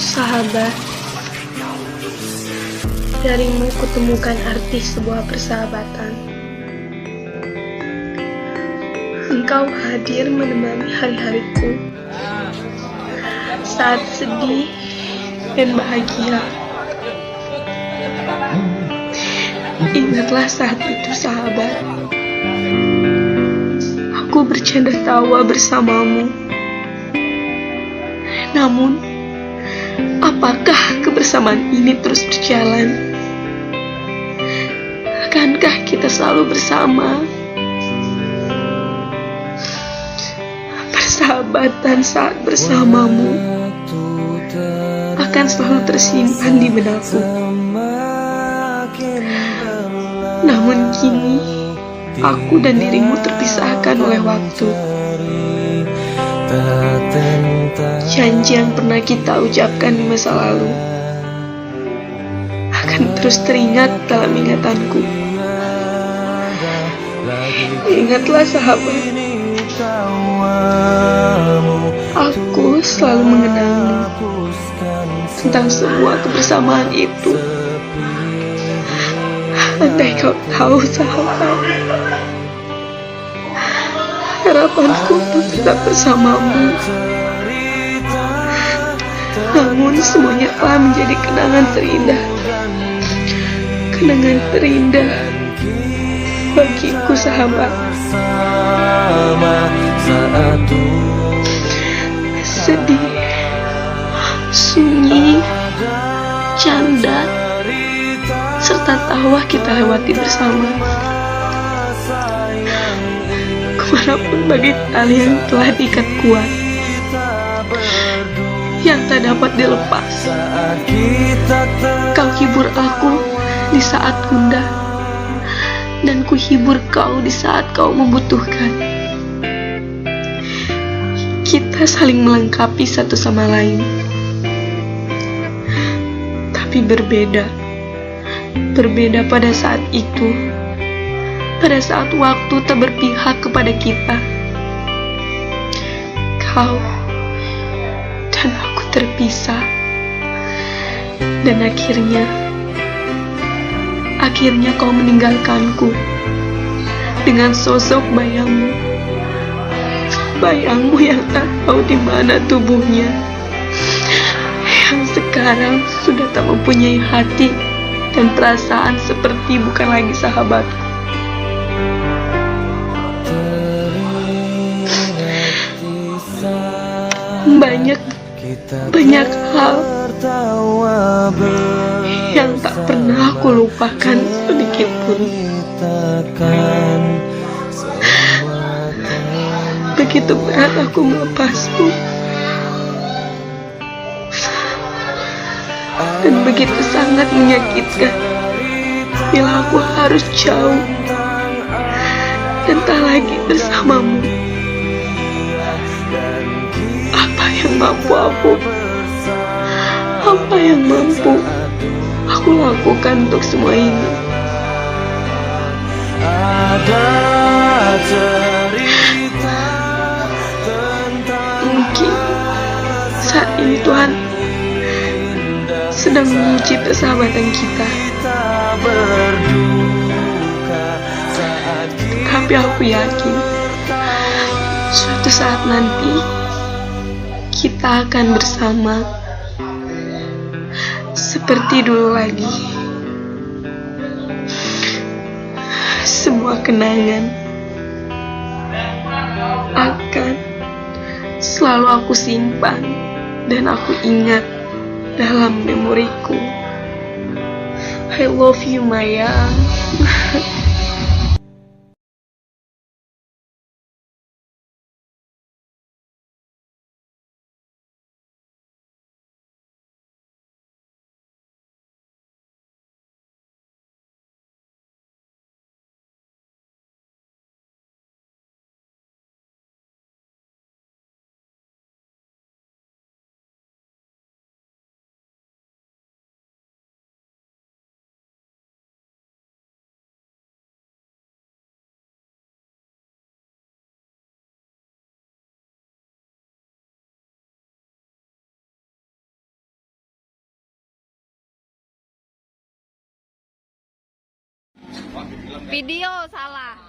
Sahabat, darimu kutemukan arti sebuah persahabatan. Engkau hadir menemani hari-hariku saat sedih dan bahagia. Ingatlah saat itu, sahabat, aku bercanda tawa bersamamu. Namun, apakah kebersamaan ini terus berjalan? Akankah kita selalu bersama? Persahabatan saat bersamamu akan selalu tersimpan di benakku. Namun kini, aku dan dirimu terpisahkan oleh waktu. Janji yang pernah kita ucapkan di masa lalu akan terus teringat dalam ingatanku. Ingatlah, sahabat, aku selalu mengenangmu tentang semua kebersamaan itu. Andai kau tahu, sahabat, harapanku untuk tetap bersamamu. Namun semuanya telah menjadi kenangan terindah. Kenangan terindah bagiku, sahabat. Sedih, sunyi, canda, serta tawa kita lewati bersama. Kemanapun bagai tali yang telah diikat kuat, yang tak dapat dilepas. Kau hibur aku di saat gundah, dan ku hibur kau di saat kau membutuhkan. Kita saling melengkapi satu sama lain, tapi berbeda pada saat itu, pada saat waktu tak berpihak kepada kita. Kau dan aku terpisah, dan akhirnya kau meninggalkanku dengan sosok bayangmu yang tak tahu di mana tubuhnya, yang sekarang sudah tak mempunyai hati dan perasaan seperti bukan lagi sahabatku. Banyak hal yang tak pernah aku lupakan sedikit pun. Begitu berat aku melepasmu, dan begitu sangat menyakitkan bila aku harus jauh dan tak lagi bersamamu. Apa yang mampu aku lakukan untuk semua ini? Mungkin saat ini Tuhan sedang menguji persahabatan kita. Tapi aku yakin suatu saat nanti kita akan bersama seperti dulu lagi. Semua kenangan akan selalu aku simpan dan aku ingat dalam memoriku. I love you, Maya. Video salah.